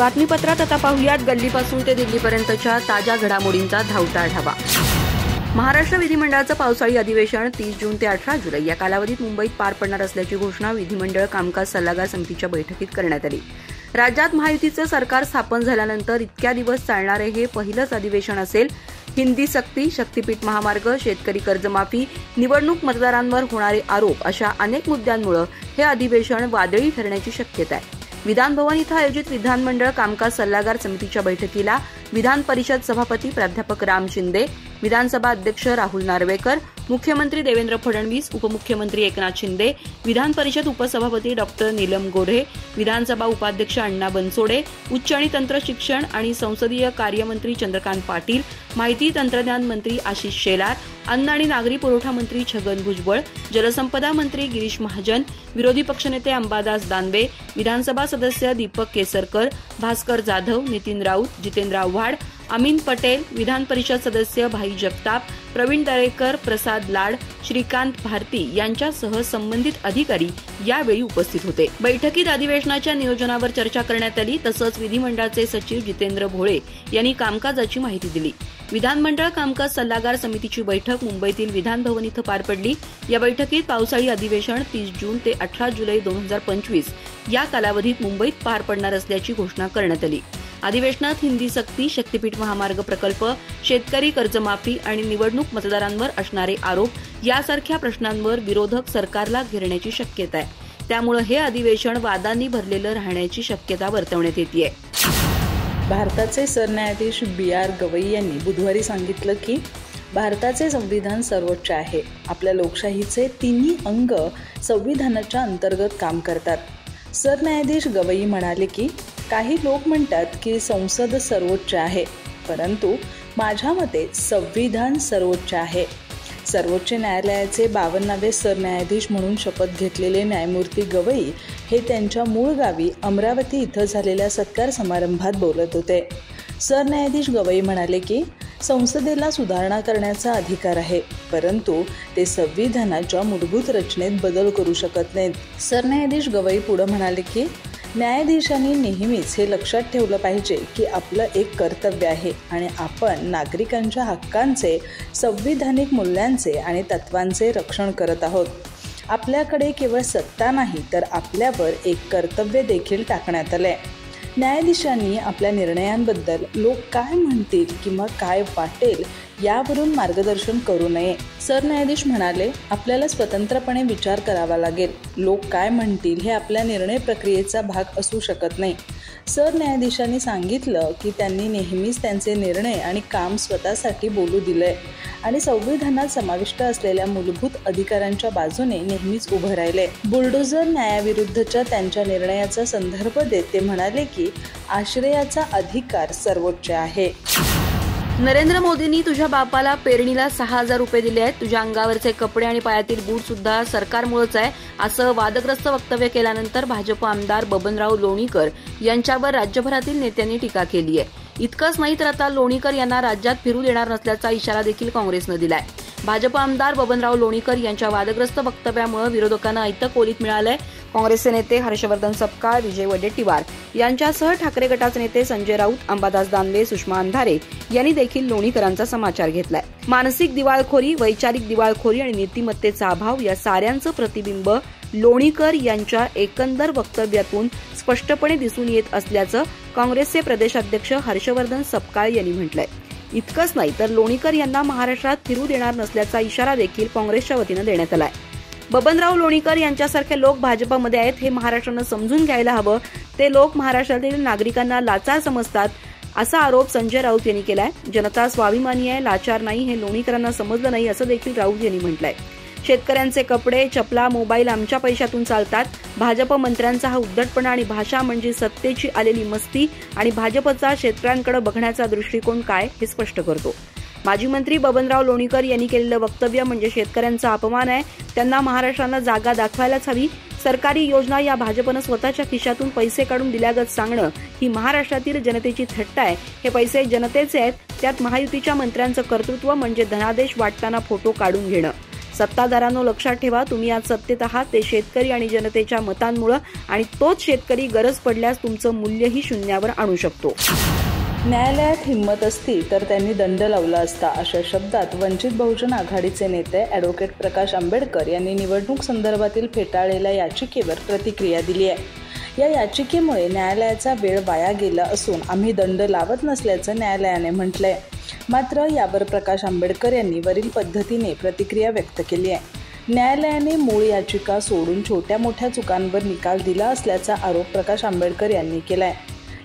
बातमीपत्रात आता पाहुयात गल्लीपासून ते दिल्लीपर्यंतच्या ताज्या घडामोडींचा धावता आढावा। महाराष्ट्र विधिमंडळाचं पावसाळी अधिवेशन 30 जून ते 18 जुलै या कालावधीत मुंबईत पार पडणार असल्याची घोषणा विधिमंडळ कामकाज सल्लागार समितीच्या बैठकीत करण्यात आली। राज्यात महायुतीचं सरकार स्थापन झाल्यानंतर इतक्या दिवस चालणारे हे पहिलंच अधिवेशन असेल। हिंदी सक्ती, शक्तीपीठ महामार्ग, शेतकरी कर्जमाफी, निवडणूक मतदारांवर होणारे आरोप अशा अनेक मुद्द्यांमुळे हे अधिवेशन वादळी ठरण्याची शक्यता आहे। विधान भवन इथं आयोजित विधानमंडळ कामकाज सल्लागार समितीच्या बैठकीला विधान परिषद सभापती प्राध्यापक राम शिंदे, विधानसभा अध्यक्ष राहुल नार्वेकर, मुख्यमंत्री देवेंद्र फडणवीस, उपमुख्यमंत्री एकनाथ शिंदे, विधान परिषद उपसभापती डॉक्टर नीलम गोऱ्हे, विधानसभा उपाध्यक्ष अण्णा बनसोडे, उच्च आणि तंत्र शिक्षण आणि संसदीय कार्यमंत्री चंद्रकांत पाटील, माहिती तंत्रज्ञान मंत्री आशिष शेलार, अन्न आणि नागरी पुरवठा मंत्री छगन भुजबळ, जलसंपदा मंत्री गिरीश महाजन, विरोधी पक्षनेते अंबादास दानवे, विधानसभा सदस्य दीपक केसरकर, भास्कर जाधव, नितीन राऊत, जितेंद्र आव्हाड, अमीन पटेल, विधान परिषद सदस्य भाई जगताप, प्रवीण दरेकर, प्रसाद लाड, श्रीकांत भारती यांच्यासह संबंधित अधिकारी यावेळी उपस्थित होते। बैठकीत अधिवेशनाच्या नियोजनावर चर्चा करण्यात आली। तसंच विधिमंडळाचे सचिव जितेंद्र भोळे यांनी कामकाजाची माहिती दिली। विधानमंडळ कामकाज सल्लागार समितीची बैठक मुंबईतील विधान भवन इथं पार पडली। या बैठकीत पावसाळी अधिवेशन 30 जून ते 18 जुलै 2025 या कालावधीत मुंबईत पार पडणार असल्याची घोषणा करण्यात आली। अधिवेशनात हिंदी सक्ती, शक्तीपीठ महामार्ग प्रकल्प, शेतकरी कर्जमाफी आणि निवडणूक मतदारांवर असणारे आरोप यासारख्या प्रश्नांवर विरोधक सरकारला घेरण्याची शक्यता आहे। त्यामुळे हे अधिवेशन वादांनी भरलेलं राहण्याची शक्यता वर्तवण्यात येते। भारताचे सरन्यायाधीश BR गवई यांनी बुधवारी सांगितलं की भारताचे संविधान सर्वोच्च आहे। आपल्या लोकशाहीचे तिन्ही अंग संविधानाच्या अंतर्गत काम करतात। सरन्यायाधीश गवई म्हणाले की काही लोक म्हणतात की संसद सर्वोच्च आहे, परंतु माझ्या मते संविधान सर्वोच्च आहे। सर्वोच्च न्यायालयाचे 52वे सरन्यायाधीश म्हणून शपथ घेतलेले न्यायमूर्ती गवई हे त्यांच्या मूळ गावी अमरावती इथं झालेल्या सत्कार समारंभात बोलत होते। सरन्यायाधीश गवई म्हणाले की संसदेला सुधारणा करण्याचा अधिकार आहे, परंतु ते संविधानाच्या मूलभूत रचनेत बदल करू शकत नाहीत। सरन्यायाधीश गवई पुढे म्हणाले की न्यायाधीशांनी नेहमीच हे लक्षात ठेवलं पाहिजे की आपलं एक कर्तव्य आहे आणि आपण नागरिकांच्या हक्कांचे, संविधानिक मूल्यांचे आणि तत्वांचे रक्षण करत आहोत। आपल्याकडे केवळ सत्ता नाही तर आपल्यावर एक कर्तव्य देखील टाकण्यात आलंय। न्यायाधीशांनी आपल्या निर्णयांबद्दल लोक काय म्हणतील किंवा काय वाटेल यावरून मार्गदर्शन करू नये। सरन्यायाधीश म्हणाले, आपल्याला स्वतंत्रपणे विचार करावा लागेल। लोक काय म्हणतील हे आपल्या निर्णय प्रक्रियेचा भाग असू शकत नाही। सरन्यायाधीशांनी सांगितलं की त्यांनी नेहमीच त्यांचे निर्णय आणि काम स्वतःसाठी बोलू दिलंय आणि संविधानात समाविष्ट असलेल्या मूलभूत अधिकारांच्या बाजूने नेहमीच उभं राहिले। बुलडोझर न्यायाविरुद्धच्या त्यांच्या निर्णयाचा संदर्भ देत ते म्हणाले की आश्रयाचा अधिकार सर्वोच्च आहे। नरेंद्र मोदींनी तुझ्या बापाला पेरणीला 6,000 रुपये दिले आहेत, तुझ्या अंगावरचे कपडे आणि पायातील बूट सुद्धा सरकारमुळेच आहे, असं वादग्रस्त वक्तव्य केल्यानंतर भाजप आमदार बबनराव लोणीकर यांच्यावर राज्यभरातील नेत्यांनी टीका केली आहे। इतकंच नाही तर आता लोणीकर यांना राज्यात फिरू देणार नसल्याचा इशारा देखील काँग्रेसनं दिलाय। भाजप आमदार बबनराव लोणीकर यांच्या वादग्रस्त वक्तव्यामुळे विरोधकांना ऐतं कोलीत मिळालंय। काँग्रेसचे नेते हर्षवर्धन सपकाळ, विजय वडेट्टीवार यांच्यासह ठाकरे गटाचे नेते संजय राऊत, अंबादास दानवे, सुषमा अंधारे यांनी देखील लोणीकरांचा समाचार घेतलाय। मानसिक दिवाळखोरी, वैचारिक दिवाळखोरी आणि नीतिमत्तेचा अभाव या साऱ्यांचं प्रतिबिंब लोणीकर यांच्या एकंदर वक्तव्यातून स्पष्टपणे दिसून येत असल्याचं काँग्रेसचे प्रदेशाध्यक्ष हर्षवर्धन सपकाळ यांनी म्हटलंय। इतकंच नाही तर लोणीकर यांना महाराष्ट्रात फिरू देणार नसल्याचा इशारा देखील काँग्रेसच्या वतीनं देण्यात आलाय। बबनराव लोणीकर यांच्यासारखे लोक भाजपमध्ये आहेत हे महाराष्ट्रानं समजून घ्यायला हवं। ते लोक महाराष्ट्रातील नागरिकांना लाचार समजतात असा आरोप संजय राऊत यांनी केलाय। जनता स्वाभिमानी आहे, लाचार नाही हे लोणीकरांना समजलं नाही असं देखील राऊत यांनी म्हटलंय। शेतकऱ्यांचे कपडे, चपला, मोबाईल आमच्या पैशातून चालतात। भाजप मंत्र्यांचा हा उद्धटपणा आणि भाषा म्हणजे सत्तेची आलेली मस्ती आणि भाजपचा शेतकऱ्यांकडे बघण्याचा दृष्टिकोन काय हे स्पष्ट करतो। माजी मंत्री बबनराव लोणीकर यांनी केलेलं वक्तव्य म्हणजे शेतकऱ्यांचा अपमान आहे। त्यांना महाराष्ट्रानं जागा दाखवायलाच हवी। सरकारी योजना या भाजपनं स्वतःच्या खिशातून पैसे काढून दिल्यागत सांगणं ही महाराष्ट्रातील जनतेची थट्टा आहे। हे पैसे जनतेचे आहेत, त्यात महायुतीच्या मंत्र्यांचं कर्तृत्व म्हणजे धनादेश वाटताना फोटो काढून घेणं। सत्ताधारांनो लक्षात ठेवा, तुम्ही आज सत्तेत आहात ते शेतकरी आणि जनतेच्या मतांमुळे आणि तोच शेतकरी गरज पडल्यास तुमचं मूल्यही शून्यावर आणू शकतो. न्यायालयात हिंमत असती तर त्यांनी दंड लावला असता, अशा शब्दात वंचित बहुजन आघाडीचे नेते ॲडव्होकेट प्रकाश आंबेडकर यांनी निवडणूक संदर्भातील फेटाळलेल्या याचिकेवर प्रतिक्रिया दिली आहे. या याचिकेमुळे न्यायालयाचा वेळ वाया गेला असून आम्ही दंड लावत नसल्याचं न्यायालयाने म्हटलंय. मात्र यावर प्रकाश आंबेडकर यांनी वरील पद्धतीने प्रतिक्रिया व्यक्त केली आहे. न्यायालयाने मूळ याचिका सोडून छोट्या मोठ्या चुकांवर निकाल दिला असल्याचा आरोप प्रकाश आंबेडकर यांनी केलाय.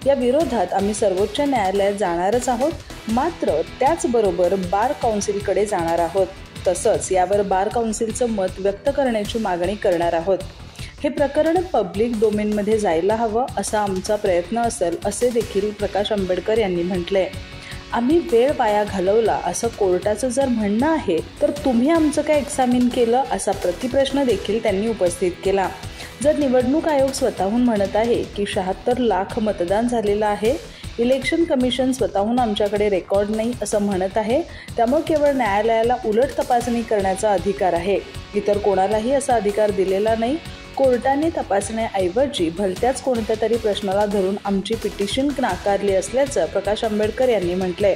या विरोधात आम्ही सर्वोच्च न्यायालयात जाणारच आहोत, मात्र त्याचबरोबर बार काउन्सिलकडे जाणार आहोत. तसंच यावर बार काउन्सिलचं मत व्यक्त करण्याची मागणी करणार आहोत. हे प्रकरण पब्लिक डोमेनमध्ये जायला हवं असा आमचा प्रयत्न असेल, असे देखील प्रकाश आंबेडकर यांनी म्हटलंय. आम्ही वेळ वाया घालवला असं कोर्टाचं जर म्हणणं आहे तर तुम्ही आमचं काय एक्झामिन केलं, असा प्रतिप्रश्न देखील त्यांनी उपस्थित केला. जर निवडणूक आयोग स्वतःहून म्हणत आहे की 76 लाख मतदान झालेलं आहे, इलेक्शन कमिशन स्वतःहून आमच्याकडे रेकॉर्ड नाही असं म्हणत आहे, त्यामुळे केवळ न्यायालयाला उलट तपासणी करण्याचा अधिकार आहे, इतर कोणालाही असा अधिकार दिलेला नाही. कोर्टाने तपासण्याऐवजी भलत्याच कोणत्या तरी प्रश्नाला धरून आमची पिटिशन नाकारली असल्याचं प्रकाश आंबेडकर यांनी म्हटलंय.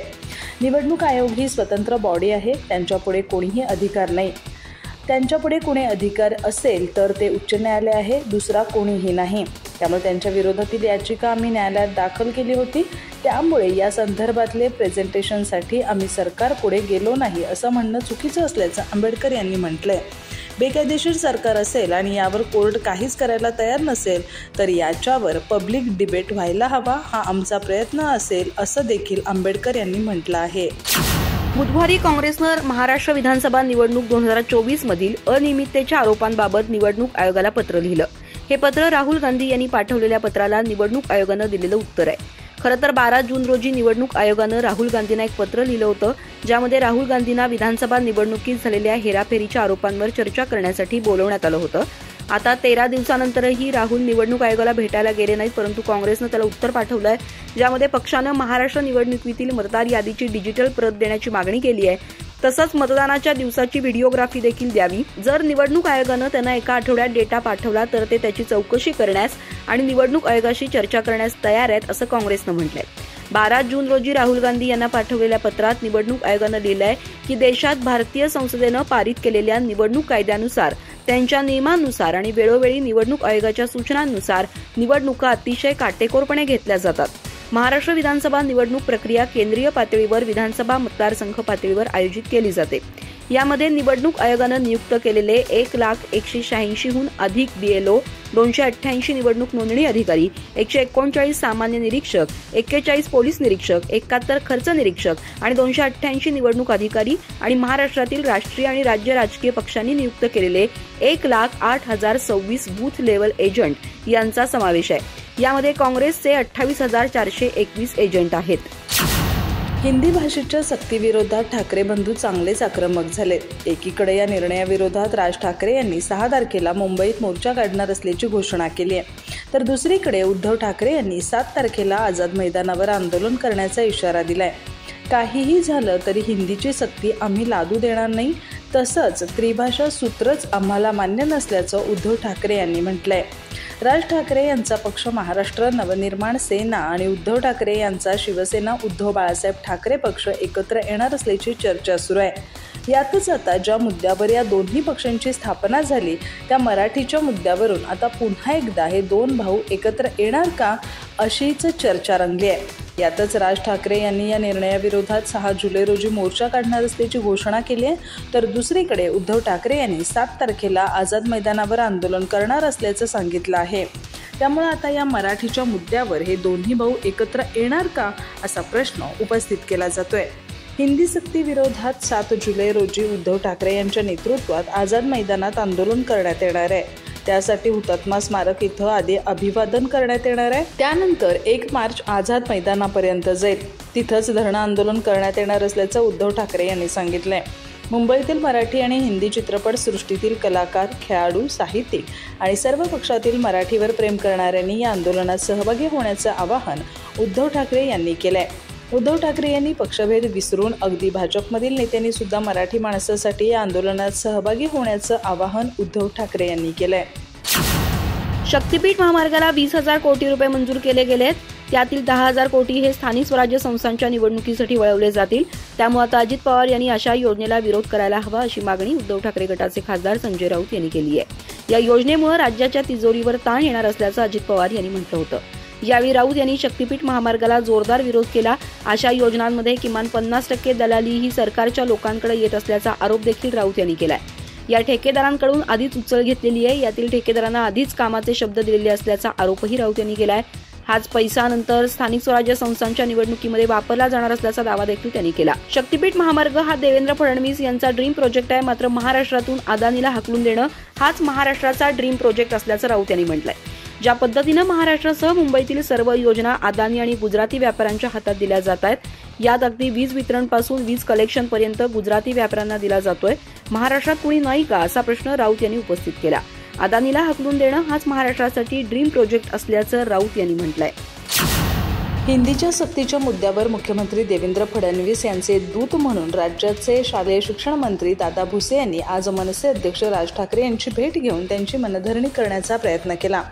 निवडणूक आयोग ही स्वतंत्र बॉडी आहे, त्यांच्यापुढे कोणीही अधिकार नाही. त्यांच्यापुढे कोणी अधिकार असेल तर ते उच्च न्यायालय आहे, दुसरा कोणीही नाही. त्यामुळे त्यांच्या विरोधातील याचिका आम्ही न्यायालयात दाखल केली होती. त्यामुळे या संदर्भातले प्रेझेंटेशनसाठी आम्ही सरकारपुढे गेलो नाही असं म्हणणं चुकीचं असल्याचं आंबेडकर यांनी म्हटलंय. बेकायदेशीर सरकार असेल आणि यावर कोर्ट काहीच करायला तयार नसेल तर याच्यावर पब्लिक डिबेट व्हायला हवा, हा आमचा प्रयत्न असेल असं देखील आंबेडकर यांनी म्हटलं आहे. बुधवारी काँग्रेसनं महाराष्ट्र विधानसभा निवडणूक 2024 मधील अनियमिततेच्या आरोपांबाबत निवडणूक आयोगाला पत्र लिहिलं. हे पत्र राहुल गांधी यांनी पाठवलेल्या पत्राला निवडणूक आयोगानं दिलेलं उत्तर आहे. खरं तर 12 जून रोजी निवडणूक आयोगानं राहुल गांधींना एक पत्र लिहिलं होतं, ज्यामध्ये राहुल गांधींना विधानसभा निवडणुकीत झालेल्या हेराफेरीच्या आरोपांवर चर्चा करण्यासाठी बोलवण्यात आलं होतं. आता 13 दिवसानंतरही राहुल निवडणूक आयोगाला भेटायला गेले नाहीत, परंतु काँग्रेसनं त्याला उत्तर पाठवलंय, ज्यामध्ये पक्षानं महाराष्ट्र निवडणुकीतील मतदार यादीची डिजिटल प्रत देण्याची मागणी केली आहे. तसंच मतदानाच्या दिवसाची व्हिडिओग्राफी देखील द्यावी. जर निवडणूक आयोगानं त्यांना एका आठवड्यात डेटा पाठवला तर ते त्याची चौकशी करण्यास आणि निवडणूक आयोगाशी चर्चा करण्यास तयार आहेत, असं काँग्रेसनं म्हटलंय. 12 जून रोजी राहुल गांधी यांना पाठवलेल्या पत्रात निवडणूक आयोगानं लिहिलंय की देशात भारतीय संसदेनं पारित केलेल्या निवडणूक कायद्यानुसार, त्यांच्या नियमांनुसार आणि वेळोवेळी निवडणूक आयोगाच्या सूचनांनुसार निवडणुका अतिशय काटेकोरपणे घेतल्या जातात. महाराष्ट्र विधानसभा निवडणूक प्रक्रिया केंद्रीय पातळीवर विधानसभा मतदारसंघ पातळीवर आयोजित केली जाते. यामध्ये निवडणूक आयोगानं नियुक्त केलेले 1,186,हून अधिक BLO, 288 निवडणूक नोंदणी अधिकारी, 139 सामान्य निरीक्षक, 41 पोलीस निरीक्षक, 71 खर्च निरीक्षक आणि 288 निवडणूक अधिकारी आणि महाराष्ट्रातील राष्ट्रीय आणि राज्य राजकीय पक्षांनी नियुक्त केलेले 1,08,026 बूथ लेव्हल एजंट यांचा समावेश आहे. यामध्ये काँग्रेसचे 28,421 एजंट आहेत. हिंदी भाषेच्या सक्तीविरोधात ठाकरे बंधू चांगलेच आक्रमक झालेत. एकीकडे या निर्णयाविरोधात राज ठाकरे यांनी 6 तारखेला मुंबईत मोर्चा काढणार असल्याची घोषणा केली आहे, तर दुसरीकडे उद्धव ठाकरे यांनी 7 तारखेला आझाद मैदानावर आंदोलन करण्याचा इशारा दिलाय. काहीही झालं तरी हिंदीची सक्ती आम्ही लादू देणार नाही, तसंच त्रिभाषा सूत्रच आम्हाला मान्य नसल्याचं उद्धव ठाकरे यांनी म्हटलंय. राज ठाकरे यांचा पक्ष महाराष्ट्र नवनिर्माण सेना आणि उद्धव ठाकरे यांचा शिवसेना उद्धव बाळासाहेब ठाकरे पक्ष एकत्र येणार असल्याची चर्चा सुरू आहे. यातच आता ज्या मुद्द्यावर या दोन्ही पक्षांची स्थापना झाली त्या मराठीच्या मुद्द्यावरून आता पुन्हा एकदा हे दोन भाऊ एकत्र येणार का, अशीच चर्चा रंगली आहे. यातच राज ठाकरे यांनी या निर्णयाविरोधात 6 जुलै रोजी मोर्चा काढणार असल्याची घोषणा केली आहे, तर दुसरीकडे उद्धव ठाकरे यांनी 7 तारखेला आझाद मैदानावर आंदोलन करणार असल्याचं सांगितलं आहे. त्यामुळे आता या मराठीच्या मुद्द्यावर हे दोन्ही भाऊ एकत्र येणार का, असा प्रश्न उपस्थित केला जातोय. हिंदी सक्ती विरोधात 7 जुलै रोजी उद्धव ठाकरे यांच्या नेतृत्वात आझाद मैदानात आंदोलन करण्यात येणार आहे. त्यासाठी हुतात्मा स्मारक इथं आधी अभिवादन करण्यात येणार आहे. त्यानंतर 1 मार्च आझाद मैदानापर्यंत जाईल. तिथंच धरणं आंदोलन करण्यात येणार असल्याचं उद्धव ठाकरे यांनी सांगितलंय. मुंबईतील मराठी आणि हिंदी चित्रपट सृष्टीतील कलाकार, खेळाडू, साहित्यिक आणि सर्व पक्षातील मराठीवर प्रेम करणाऱ्यांनी या आंदोलनात सहभागी होण्याचं आवाहन उद्धव ठाकरे यांनी केलंय. उद्धव ठाकरे यांनी पक्षभेद विसरून अगदी भाजपमधील नेत्यांनी सुद्धा मराठी माणसासाठी या आंदोलनात सहभागी होण्याचं आवाहन उद्धव ठाकरे यांनी केलंय. शक्तीपीठ महामार्गाला 20,000 कोटी रुपये मंजूर केले गेलेत. त्यातील 10,000 कोटी हे स्थानिक स्वराज्य संस्थांच्या निवडणुकीसाठी वळवले जातील. त्यामुळे आता अजित पवार यांनी अशा योजनेला विरोध करायला हवा अशी मागणी उद्धव ठाकरे गटाचे खासदार संजय राऊत यांनी केली आहे. या योजनेमुळे राज्याच्या तिजोरीवर ताण येणार असल्याचं अजित पवार यांनी म्हटलं होतं. यावेळी राऊत यांनी शक्तीपीठ महामार्गाला जोरदार विरोध केला. अशा योजनांमध्ये किमान 50% दलाली ही सरकारच्या लोकांकडे येत असल्याचा आरोप देखील राऊत यांनी केलाय. या ठेकेदारांकडून आधीच उचल घेतलेली आहे. यातील ठेकेदारांना आधीच कामाचे शब्द दिलेले असल्याचा आरोपही राऊत यांनी केलाय. हाच पैसा नंतर स्थानिक स्वराज्य संस्थांच्या निवडणुकीमध्ये वापरला जाणार असल्याचा दावा देखील त्यांनी केला. शक्तीपीठ महामार्ग हा देवेंद्र फडणवीस यांचा ड्रीम प्रोजेक्ट आहे. मात्र महाराष्ट्रातून अदानीला हाकलून देणं हाच महाराष्ट्राचा ड्रीम प्रोजेक्ट असल्याचं राऊत यांनी म्हटलंय. ज्या पद्धतीनं महाराष्ट्रासह मुंबईतील सर्व योजना अदानी आणि गुजराती व्यापाऱ्यांच्या हातात दिल्या जात आहेत, यात अगदी वीज वितरणपासून वीज कलेक्शनपर्यंत गुजराती व्यापाऱ्यांना दिला जातोय. महाराष्ट्रात कुणी नाही का असा प्रश्न राऊत यांनी उपस्थित केला. अदानीला हाकलून देणं हाच महाराष्ट्रासाठी ड्रीम प्रोजेक्ट असल्याचं राऊत यांनी म्हटलंय. हिंदीच्या सक्तीच्या मुद्द्यावर मुख्यमंत्री देवेंद्र फडणवीस यांचे दूत म्हणून राज्याचे शालेय शिक्षण मंत्री दादा भुसे यांनी आज मनसे अध्यक्ष राज ठाकरे यांची भेट घेऊन त्यांची मनधरणी करण्याचा प्रयत्न केला.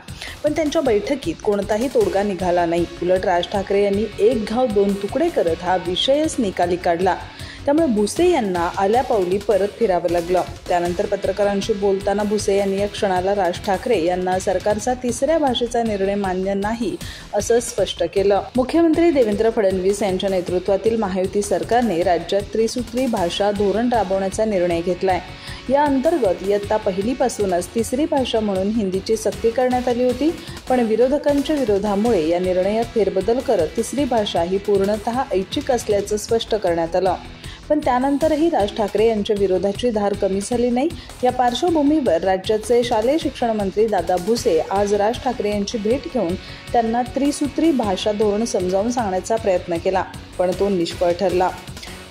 पण त्यांच्या बैठकीत कोणताही तोडगा निघाला नाही. उलट राज ठाकरे यांनी एक घाव दोन तुकडे करत हा विषयच निकाली काढला. त्यामुळे भुसे यांना आल्यापावली परत फिरावं लागलं. त्यानंतर पत्रकारांशी बोलताना भुसे यांनी या क्षणाला राज ठाकरे यांना सरकारचा तिसऱ्या भाषेचा निर्णय मान्य नाही असं स्पष्ट केलं. मुख्यमंत्री देवेंद्र फडणवीस यांच्या नेतृत्वातील महायुती सरकारने राज्यात त्रिसूत्री भाषा धोरण राबवण्याचा निर्णय घेतलाय. या अंतर्गत इयत्ता पहिलीपासूनच तिसरी भाषा म्हणून हिंदीची सक्ती करण्यात आली होती. पण विरोधकांच्या विरोधामुळे या निर्णयात फेरबदल करत तिसरी भाषा ही पूर्णतः ऐच्छिक असल्याचं स्पष्ट करण्यात आलं. पण त्यानंतरही राज ठाकरे यांच्या विरोधाची धार कमी झाली नाही. या पार्श्वभूमीवर राज्याचे शालेय शिक्षण मंत्री दादा भुसे आज राज ठाकरे यांची भेट घेऊन त्यांना त्रिसूत्री भाषा धोरण समजावून सांगण्याचा प्रयत्न केला, पण तो निष्फळ ठरला.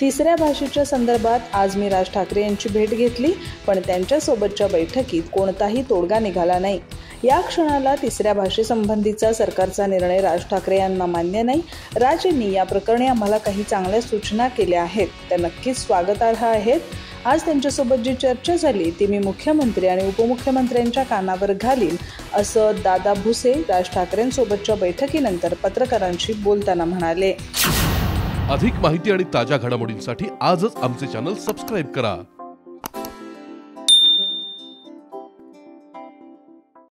तिसऱ्या भाषेच्या संदर्भात आज मी राज ठाकरे यांची भेट घेतली, पण त्यांच्यासोबतच्या बैठकीत कोणताही तोडगा निघाला नाही. या क्षणाला तिसऱ्या भाषेसंबंधीचा सरकारचा निर्णय राज ठाकरे यांना मान्य नाही. राज यांनी या प्रकरणी आम्हाला काही चांगल्या सूचना केल्या आहेत, त्या नक्कीच स्वागतार्ह आहेत. आज त्यांच्यासोबत जी चर्चा झाली ती मी मुख्यमंत्री आणि उपमुख्यमंत्र्यांच्या कानावर घालीन असं दादा भुसे राज ठाकरेंसोबतच्या बैठकीनंतर पत्रकारांशी बोलताना म्हणाले. अधिक माहिती आणि ताज्या घडामोडींसाठी आजच आमचे चॅनल सबस्क्राईब करा.